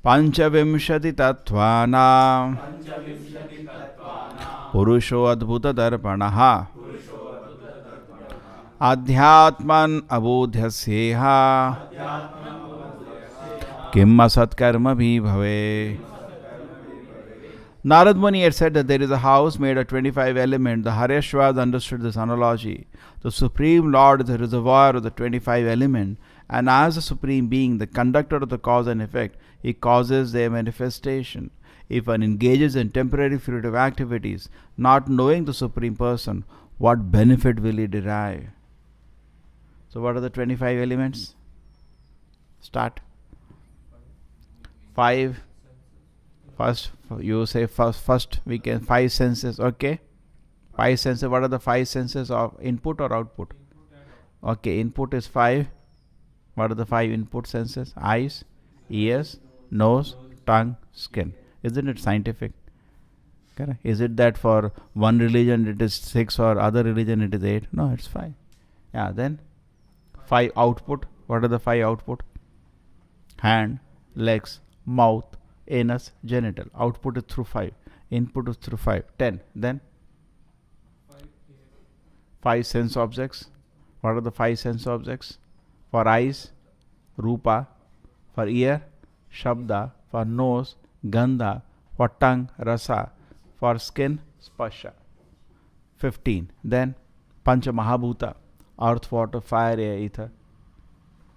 Panchavimshati tattvana Purusho adbhuta darpanaha Adhyatman abodhyasyeha Kimma satkarma bhi bhave. Narad Muni had said that there is a house made of 25 elements. The Haryashvas understood this analogy. The Supreme Lord is the reservoir of the 25 elements, and as the Supreme Being, the conductor of the cause and effect, He causes their manifestation. If one engages in temporary fruitive activities, not knowing the Supreme Person, what benefit will he derive? So what are the 25 elements? Start. 5. First, you say first we can 5 senses, okay? 5 senses, what are the 5 senses of input or output? Okay, input is 5. What are the 5 input senses? Eyes, ears, nose, tongue, skin. Isn't it scientific? Correct? Is it that for one religion it is 6, or other religion it is 8? No, it's 5. Yeah, then 5 output. What are the 5 output? Hand, legs, mouth, anus, genital. Output is through 5. Input is through 5. 10. Then 5 sense objects. What are the 5 sense objects? For eyes, rupa. For ear, shabda. For nose, gandha. For tongue, rasa. For skin, sparsha. 15. Then pancha mahabhuta. Earth, water, fire, air, ether.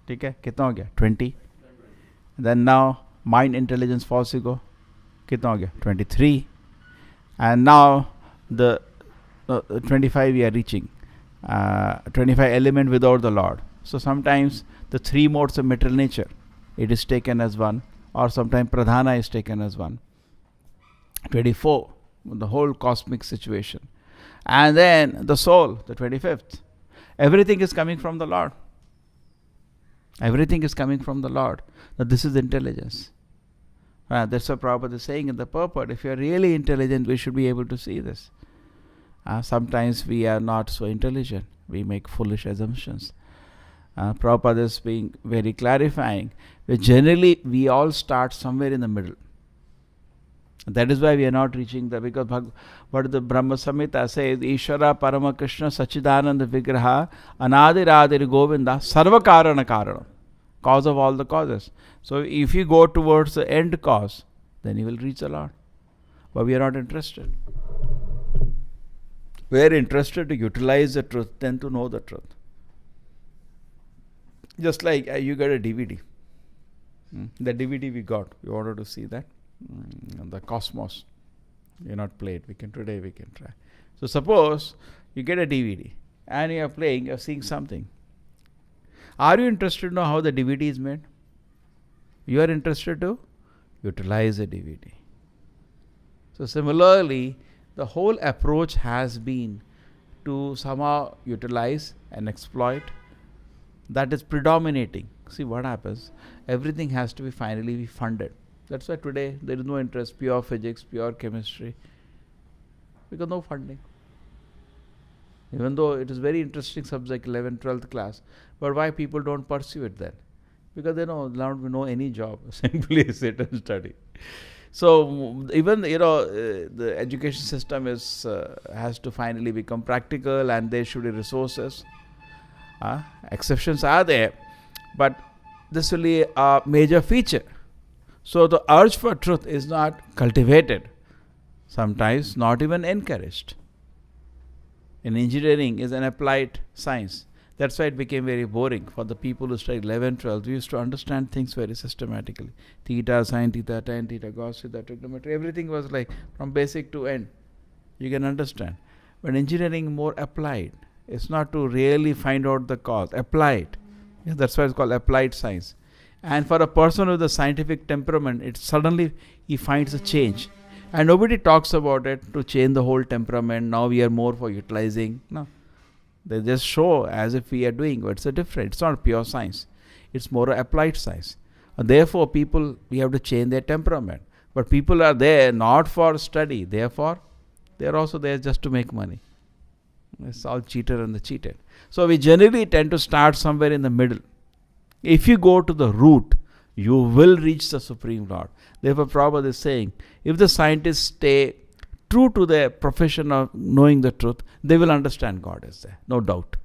ठीक है, कितना हो गया? 20. Then now mind, intelligence, false ego. कितना हो गया? 23. And now the 25 we are reaching. 25 element without the Lord. So sometimes the 3 modes of material nature, it is taken as one, or sometimes pradhana is taken as one. 24, the whole cosmic situation. And then the soul, the 25th. Everything is coming from the Lord. Everything is coming from the Lord. Now this is intelligence. That's what Prabhupada is saying in the purport. If you are really intelligent, we should be able to see this. Sometimes we are not so intelligent. We make foolish assumptions. Prabhupada is being very clarifying. But generally, we all start somewhere in the middle. That is why we are not reaching the, because what the Brahma Samhita says, Ishvara Parama Krishna Sachidananda Vigraha Anadiradir Govinda Sarva Karana Karana, cause of all the causes. So if you go towards the end cause, then you will reach the Lord. But we are not interested. We are interested to utilize the truth than to know the truth. Just like you got a DVD. The DVD we got, we wanted to see that. The Cosmos. You're not played. Today we can try. So suppose you get a DVD and you are playing, you're seeing something. Are you interested to know how the DVD is made? You are interested to utilize the DVD. So similarly, the whole approach has been to somehow utilize and exploit. That is predominating. See what happens. Everything has to be finally be funded. That's why today there is no interest, pure physics, pure chemistry. Because no funding. Even though it is very interesting subject, 11th, 12th class. But why people don't pursue it then? Because they don't know any job. Simply sit and study. So even the education system has to finally become practical, and there should be resources. Exceptions are there, but this will be a major feature. So the urge for truth is not cultivated, sometimes not even encouraged. In engineering is an applied science. That's why it became very boring for the people who studied 11, 12. We used to understand things very systematically. Theta, sine theta, tan theta, cos theta, trigonometry. Everything was like from basic to end. You can understand. But engineering more applied. It's not to really find out the cause. Applied. Yeah, that's why it's called applied science. And for a person with a scientific temperament, it suddenly he finds a change. And nobody talks about it to change the whole temperament. Now we are more for utilizing. No. They just show as if we are doing, but it's a different. It's not pure science. It's more applied science. And therefore, people, we have to change their temperament. But people are there not for study. Therefore, they are also there just to make money. It's all cheater and the cheated. So we generally tend to start somewhere in the middle. If you go to the root, you will reach the Supreme Lord. Therefore, Prabhupada is saying, if the scientists stay true to their profession of knowing the truth, they will understand God is there, no doubt.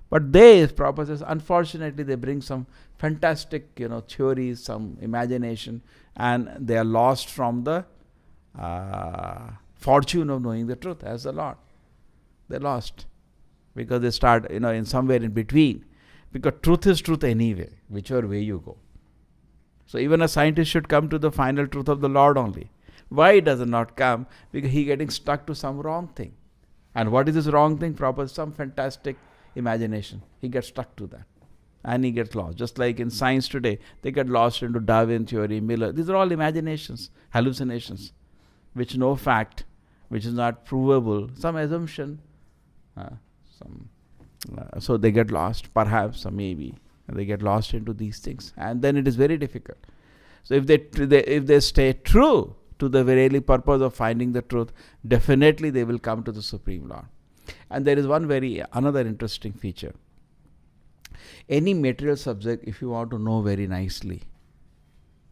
But they, Prabhupada says, unfortunately, they bring some fantastic, theories, some imagination, and they are lost from the fortune of knowing the truth as the Lord. They're lost because they start, in somewhere in between. Because truth is truth anyway, whichever way you go. So even a scientist should come to the final truth of the Lord only. Why does it not come? Because he getting stuck to some wrong thing. And what is this wrong thing? Proper some fantastic imagination. He gets stuck to that. And he gets lost. Just like in science today, they get lost into Darwin theory, Miller. These are all imaginations, hallucinations, which no fact, which is not provable, some assumption. So they get lost, perhaps, or maybe. They get lost into these things. And then it is very difficult. So if they stay true to the very purpose of finding the truth, definitely they will come to the Supreme Lord. And there is another interesting feature. Any material subject, if you want to know very nicely,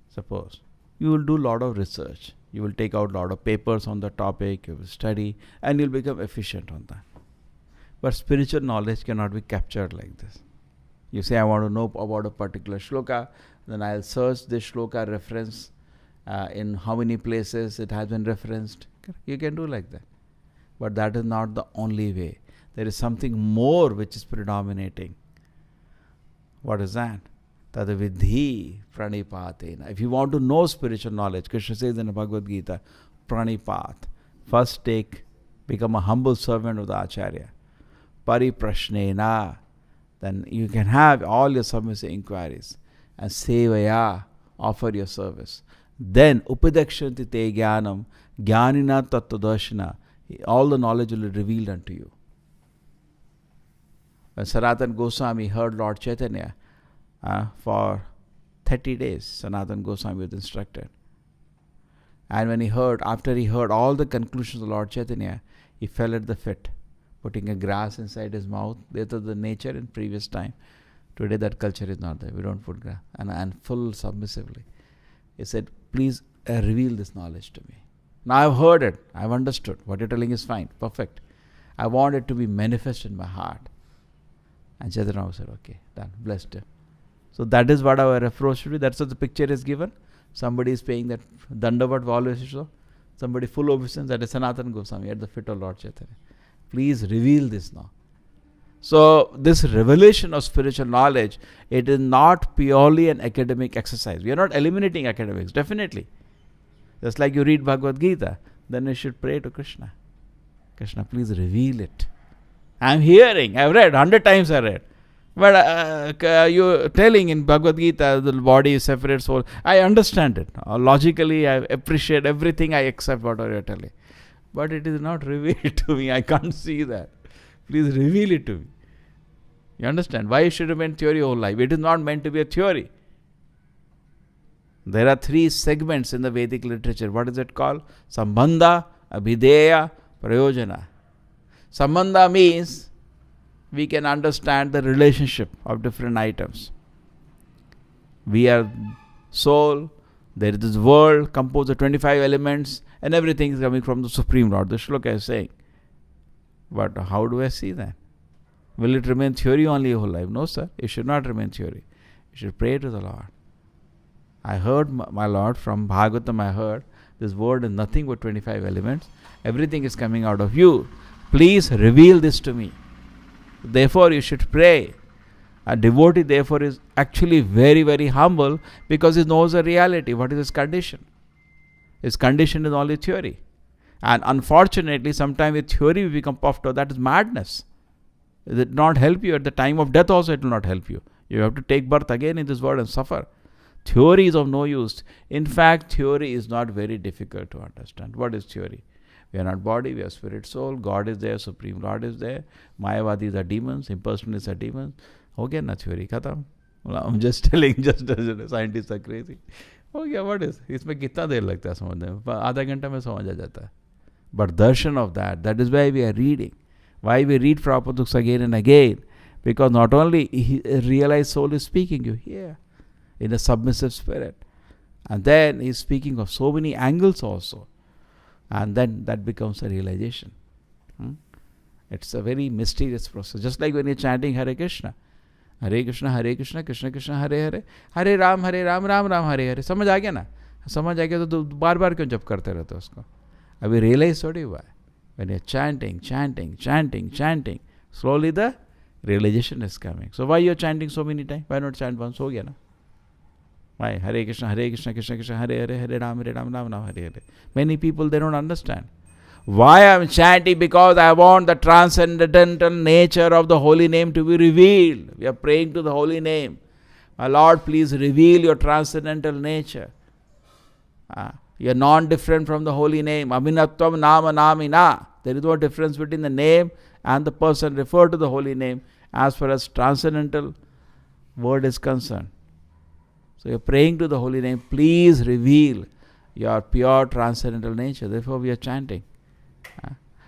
suppose, you will do a lot of research. You will take out a lot of papers on the topic, you will study, and you will become efficient on that. But spiritual knowledge cannot be captured like this. You say, I want to know about a particular shloka, then I'll search this shloka reference in how many places it has been referenced. You can do like that. But that is not the only way. There is something more which is predominating. What is that? Tada vidhi pranipatena. If you want to know spiritual knowledge, Krishna says in the Bhagavad Gita, pranipat. First become a humble servant of the Acharya. Pariprashnena. Then you can have all your submissive inquiries. And sevaya, offer your service. Then upadekshanti te jnanam, jnanina tattvadarshana. All the knowledge will be revealed unto you. When Sanatana Goswami heard Lord Chaitanya, for 30 days, Sanatana Goswami was instructed. And when after he heard all the conclusions of Lord Chaitanya, he fell at the fit, putting a grass inside his mouth. That was the nature in previous time. Today that culture is not there. We don't put grass. And full submissively. He said, please reveal this knowledge to me. Now I've heard it. I've understood. What you're telling is fine. Perfect. I want it to be manifest in my heart. And Chaitanya said, okay, done. Blessed him. So that is what our approach should be. That's what the picture is given. Somebody is paying that Dandavat Valvesisho. Somebody full obeisance. That is Sanatana Goswami at the feet of Lord Chaitanya. Please reveal this now. So this revelation of spiritual knowledge, it is not purely an academic exercise. We are not eliminating academics, definitely. Just like you read Bhagavad Gita, then you should pray to Krishna. Krishna, please reveal it. I am hearing, I have read, 100 times I read. But you telling in Bhagavad Gita, the body is separate soul. I understand it. Logically, I appreciate everything, I accept what you are telling. But it is not revealed to me. I can't see that. Please reveal it to me. You understand? Why it should remain theory whole life? It is not meant to be a theory. There are 3 segments in the Vedic literature. What is it called? Sambandha, Abhideya, Prayojana. Sambandha means we can understand the relationship of different items. We are soul, there is this world composed of 25 elements, and everything is coming from the Supreme Lord. The shloka is saying. But how do I see that? Will it remain theory only your whole life? No, sir. It should not remain theory. You should pray to the Lord. I heard, my Lord, from Bhagavatam I heard, this word is nothing but 25 elements. Everything is coming out of you. Please reveal this to me. Therefore, you should pray. A devotee, therefore, is actually very, very humble because he knows the reality. What is his condition? His condition is only theory. And unfortunately, sometimes with theory we become puffed up. That is madness. It will not help you. At the time of death also it will not help you. You have to take birth again in this world and suffer. Theory is of no use. In fact, theory is not very difficult to understand. What is theory? We are not body, we are spirit, soul. God is there, Supreme Lord is there. Mayavadis are demons, impersonalists are demons. Okay, na theory, khatam. I'm just telling, just as scientists are crazy. Okay, what is? इसमें कितना देर लगता है समझने में? आधा घंटा में समझ आ जाता है. But darshan of that is why we are reading. Why we read Prabhupada books again and again? Because not only he realize soul is speaking, you hear in a submissive spirit. And then he is speaking of so many angles also. And then that becomes a realization. It's a very mysterious process. Just like when you're chanting Hare Krishna. Hare Krishna, Krishna Krishna, Hare Hare. Hare Ram, Ram Ram, Hare Hare. समझ आ गया ना? समझ आ गया तो बार बार क्यों जप करते रहते हो उसको? अभी realize थोड़ी हुआ है. When you're chanting, slowly the realization is coming. So why you're chanting so many times? Why not chant once? हो गया ना? Why? Hare Krishna, Krishna Krishna, Hare Hare, Hare Ram, Ram Ram, Hare Hare. Many people, they don't understand. Why I'm chanting? Because I want the transcendental nature of the holy name to be revealed. We are praying to the holy name. My Lord, please reveal your transcendental nature. You are non-different from the holy name. Abhinatvam nama namina. There is no difference between the name and the person referred to the holy name as far as transcendental word is concerned. So you are praying to the holy name. Please reveal your pure transcendental nature. Therefore we are chanting.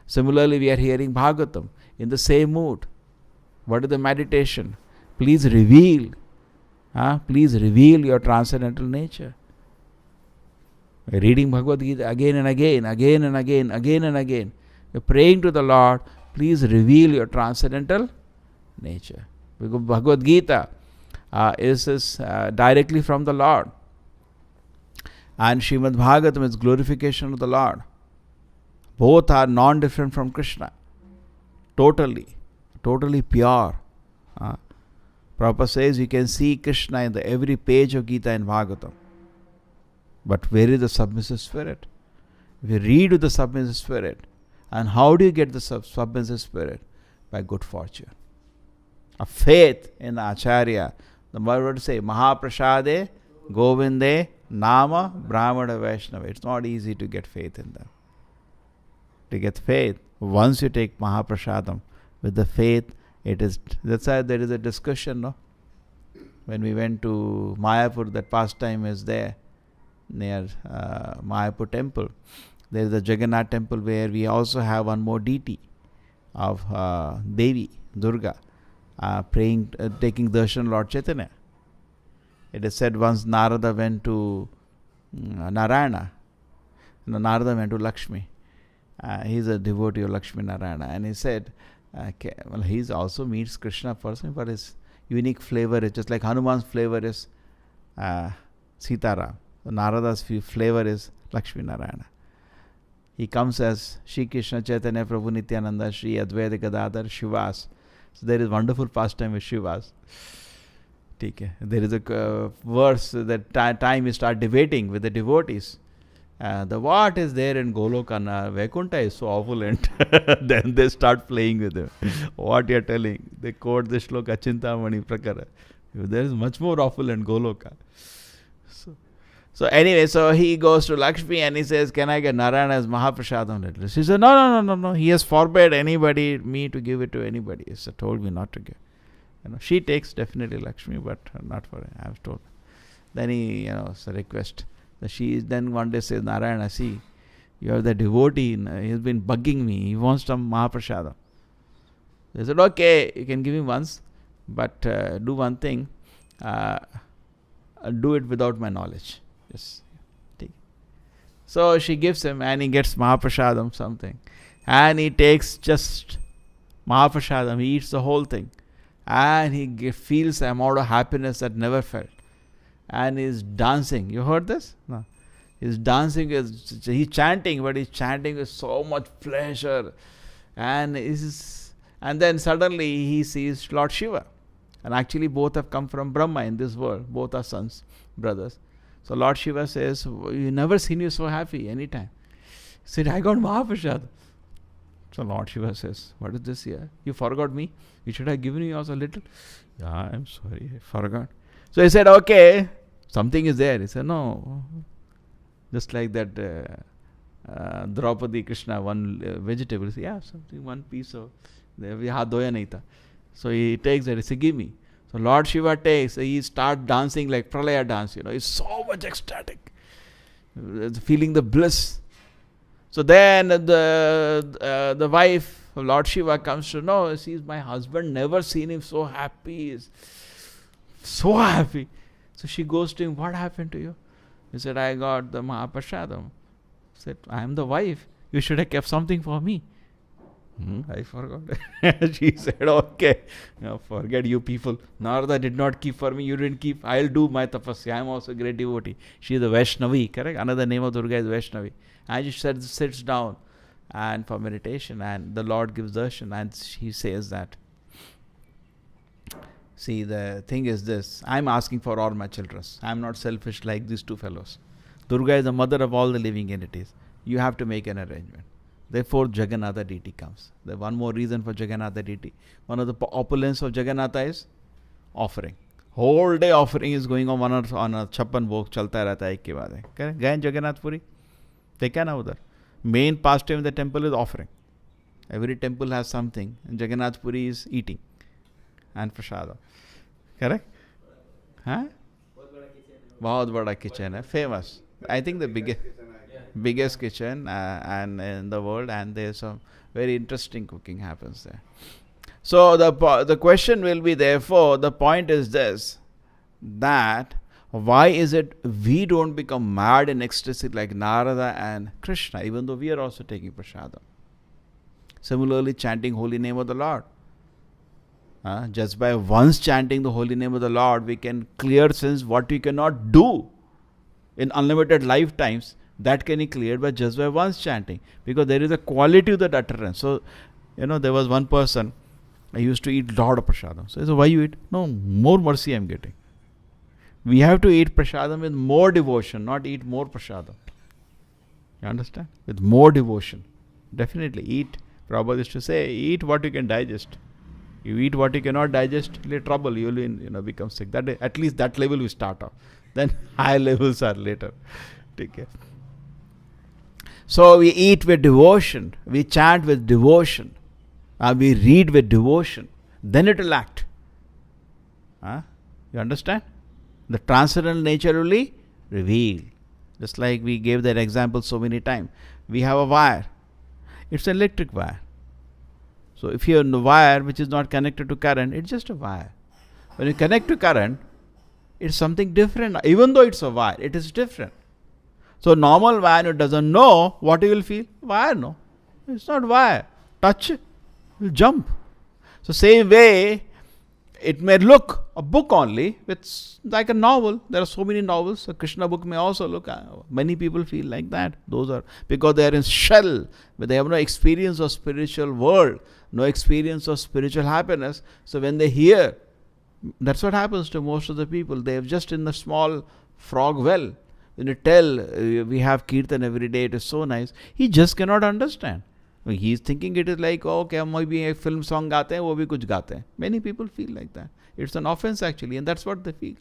Similarly, we are hearing Bhagavatam in the same mood. What is the meditation? Please reveal. Please reveal your transcendental nature. We are reading Bhagavad Gita again and again. We are praying to the Lord. Please reveal your transcendental nature. Because Bhagavad Gita is directly from the Lord. And Srimad Bhagavatam is glorification of the Lord. Both are non-different from Krishna. Totally pure. Prabhupada says you can see Krishna in every page of Gita and Bhagavatam. But where is the submissive spirit? We read with the submissive spirit. And how do you get the submissive spirit? By good fortune. A faith in the Acharya. The word say, Mahaprasade, Govinde, Nama, Brahmana, Vaishnava. It's not easy to get faith in them. To get faith, once you take Mahaprasadam, with the faith, it is, that's why there is a discussion, no? When we went to Mayapur, that pastime is there, near Mayapur temple. There is a Jagannath temple where we also have one more deity of Devi, Durga, praying, taking darshan Lord Chaitanya. It is said once Narada went to Narayana. Narada went to Lakshmi. He's a devotee of Lakshmi Narayana. And he said, well, he also meets Krishna person, but his unique flavor is just like Hanuman's flavor is Sitaram. So Narada's flavor is Lakshmi Narayana. He comes as Shri Krishna Chaitanya Prabhu Nityananda Shri Advaita Gadadhar Shivas. So there is wonderful pastime with Shivas. There is a verse that time we start debating with the devotees. The what is there in Golokana, Vaikuntha is so opulent. Then they start playing with him. What you are telling? They quote the shloka Chintamani Prakara. There is much more opulent Goloka. So anyway, so he goes to Lakshmi and he says, can I get Narayana as Mahaprasadam? She said, no. He has forbade me to give it to anybody. He told me not to give. She takes definitely Lakshmi, but not for him. I have told. Then he, it's a request. She then one day says, Narayana, see, you are the devotee. He has been bugging me. He wants some Mahaprasadam. They said, okay, you can give me once, but do one thing, do it without my knowledge. Yes. So she gives him, and he gets Mahaprasadam, something. And he takes just Mahaprasadam, he eats the whole thing. And he feels the amount of happiness that never felt. And he's dancing. You heard this? No. He's dancing, he's chanting, but he's chanting with so much pleasure. And then suddenly he sees Lord Shiva. And actually both have come from Brahma in this world. Both are sons, brothers. So Lord Shiva says, you never seen you so happy anytime. He said, I got Mahaprasad. So Lord Shiva says, what is this here? You forgot me? You should have given me also a little. Yeah, I'm sorry, I forgot. So he said, okay, something is there. He said, no. Just like that Draupadi Krishna, one vegetable. He said, yeah, something, one piece of. So he takes it. He said, give me. So Lord Shiva takes, he starts dancing like Pralaya dance, he's so much ecstatic, feeling the bliss. So then the wife of Lord Shiva comes to know, sees my husband, never seen him so happy, he's so happy. So she goes to him, what happened to you? He said, I got the Mahaprasadam. He said, I am the wife, you should have kept something for me. I forgot. She said, okay, forget you people. Narada did not keep for me, you didn't keep. I'll do my tapasya. I am also a great devotee. She is a Vaishnavi, correct? Another name of Durga is Vaishnavi. And she sits down and for meditation, and the Lord gives darshan, and he says that, see, the thing is this, I am asking for all my children. I am not selfish like these two fellows. Durga is the mother of all the living entities. You have to make an arrangement. Therefore, Jagannatha deity comes. There's one more reason for Jagannatha deity. One of the opulence of Jagannatha is offering. Whole day offering is going on a chappan bhog chalta rehta hai ek ke baad hai. Correct? Gaye Jagannath Puri? Dekha na udhar. Main pastime in the temple is offering. Every temple has something. And Jagannath Puri is eating. And prasada. Correct? Huh? Bahut bada kitchen hai. Famous. I think the biggest kitchen and in the world, and there's some very interesting cooking happens there. So the question will be, therefore, the point is this, that why is it we don't become mad in ecstasy like Narada and Krishna, even though we are also taking prasadam? Similarly, chanting holy name of the Lord. Just by once chanting the holy name of the Lord, we can clear sins what we cannot do in unlimited lifetimes. That can be cleared by just by once chanting, because there is a quality to that utterance. So, there was one person, I used to eat lot of prasadam. So I said, why you eat? No, more mercy I am getting. We have to eat prasadam with more devotion, not eat more prasadam. You understand? With more devotion. Definitely eat. Prabhupada used to say, eat what you can digest. You eat what you cannot digest, you'll trouble. You will become sick. That at least that level we start off. Then high levels are later. Take care. So we eat with devotion, we chant with devotion, we read with devotion, then it will act. You understand? The transcendental nature will be revealed. Just like we gave that example so many times. We have a wire. It's an electric wire. So if you have a wire which is not connected to current, it's just a wire. When you connect to current, it's something different. Even though it's a wire, it is different. So normal wire who doesn't know what he will feel. Wire, no. It's not wire. Touch it, will jump. So same way, it may look a book only. It's like a novel. There are so many novels. A Krishna book may also look. Many people feel like that. Those are because they are in shell, but they have no experience of spiritual world, no experience of spiritual happiness. So when they hear, that's what happens to most of the people. They have just in the small frog well. When you tell, we have kirtan every day, it is so nice, he just cannot understand. He is thinking it is like, okay, maybe a film song gaate hain, wo bhi kuch gaate hain. Many people feel like that. It's an offense actually, and that's what they feel.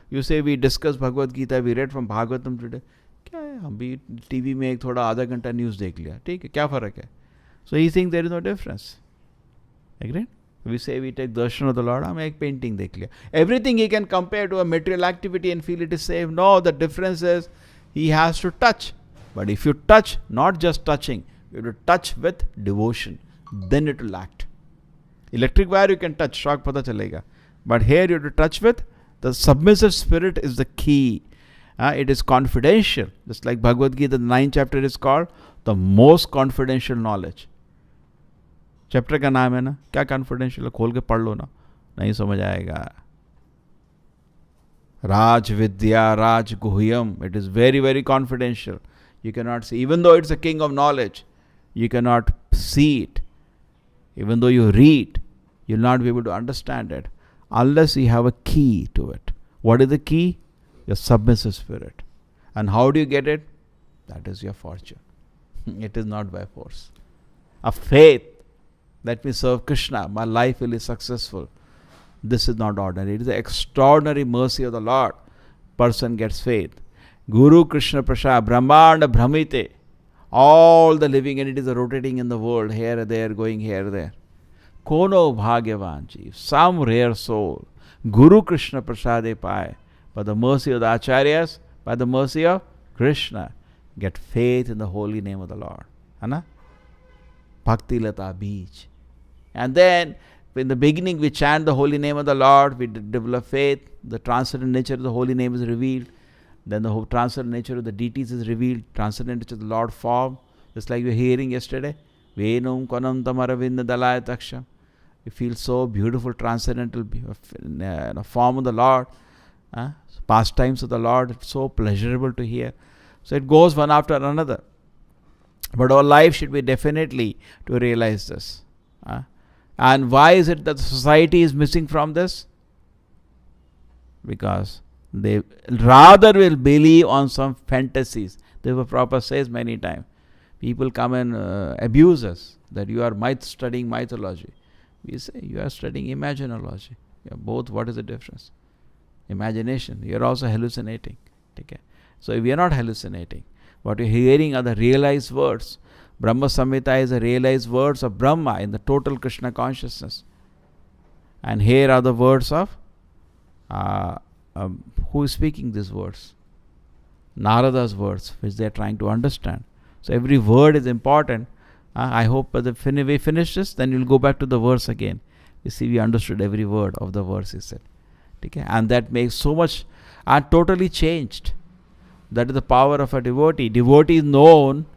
You say we discuss Bhagavad Gita, we read from Bhagavatam today. क्या है, हम भी TV में एक थोड़ा आधा घंटा news देख लिया, ठीक है, क्या फ़र्क है? So he thinks there is no difference. Agreed? We say we take darshan of the Lord, हमें एक painting देख लिया. Everything he can compare to a material activity and feel it is safe. No, the difference is he has to touch. But if you touch, not just touching, you have to touch with devotion. Then it will act. Electric wire you can touch, shock pata chalega. But here you have to touch with the submissive spirit is the key. It is confidential. Just like Bhagavad Gita, the 9th chapter is called the most confidential knowledge. Chapter का नाम है ना, क्या confidential, खोल के पढ़ लो ना, नहीं समझ आएगा. राज विद्या राज गुह्यम, it is very very confidential. You cannot see, even though it's a king of knowledge, you cannot see it. Even though you read, you'll not be able to understand it unless you have a key to it. What is the key? Your submissive spirit. And how do you get it? That is your fortune. It is not by force. A faith. Let me serve Krishna. My life will be successful. This is not ordinary. It is the extraordinary mercy of the Lord. Person gets faith. Guru Krishna Prasad, Brahmanda Brahmite. All the living entities are rotating in the world, here, there, going here, there. Kono Bhagyavan Jeev, some rare soul. Guru Krishna Prasade Pai. By the mercy of the Acharyas, by the mercy of Krishna, get faith in the holy name of the Lord. Anna? Bhakti Lata Beach. And then, in the beginning, we chant the holy name of the Lord, we develop faith, the transcendent nature of the holy name is revealed. Then the whole transcendent nature of the deities is revealed, transcendent nature of the Lord form, just like we were hearing yesterday. Venum Kanam Tamaravinda Dalaya Taksham. You feel so beautiful, transcendental form of the Lord. Pastimes of the Lord, it's so pleasurable to hear. So it goes one after another. But our life should be definitely to realize this. And why is it that the society is missing from this? Because they rather will believe on some fantasies. The Prabhupada says many times. People come and abuse us that you are studying mythology. We say you are studying imaginology. Both, what is the difference? Imagination. You are also hallucinating. Okay? So we are not hallucinating. What you are hearing are the realized words. Brahma Samhita is the realized words of Brahma in the total Krishna consciousness. And here are the words of who is speaking these words? Narada's words, which they are trying to understand. So every word is important. I hope we finish this, then you'll go back to the verse again. You see, we understood every word of the verse he said. Okay? And that makes so much, totally changed. That is the power of a devotee. Devotee is known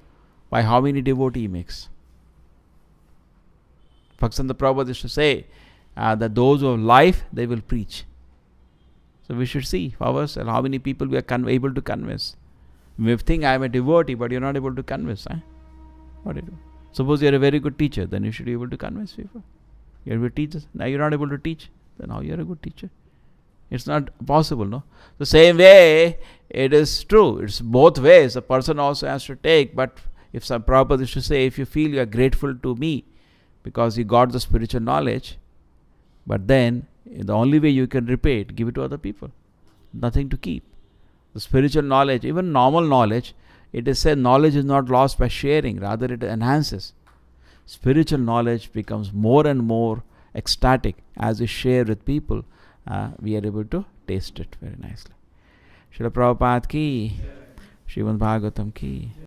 by how many devotees he makes. Bhaktivinoda Prabhupada used to say that those who have life, they will preach. So we should see ourselves, how many people we are able to convince. You may think I am a devotee, but you are not able to convince. What do you do? Suppose you are a very good teacher, then you should be able to convince people. You are a good teacher. Now you are not able to teach, then how you are a good teacher? It's not possible, no? The same way, it is true. It's both ways. A person also has to take, but if some Prabhupada is to say, if you feel you are grateful to me because you got the spiritual knowledge, but then the only way you can repay it, give it to other people. Nothing to keep. The spiritual knowledge, even normal knowledge, it is said knowledge is not lost by sharing, rather it enhances. Spiritual knowledge becomes more and more ecstatic as we share with people. We are able to taste it very nicely. Srila Prabhupada ki, Srimad Bhagavatam ki.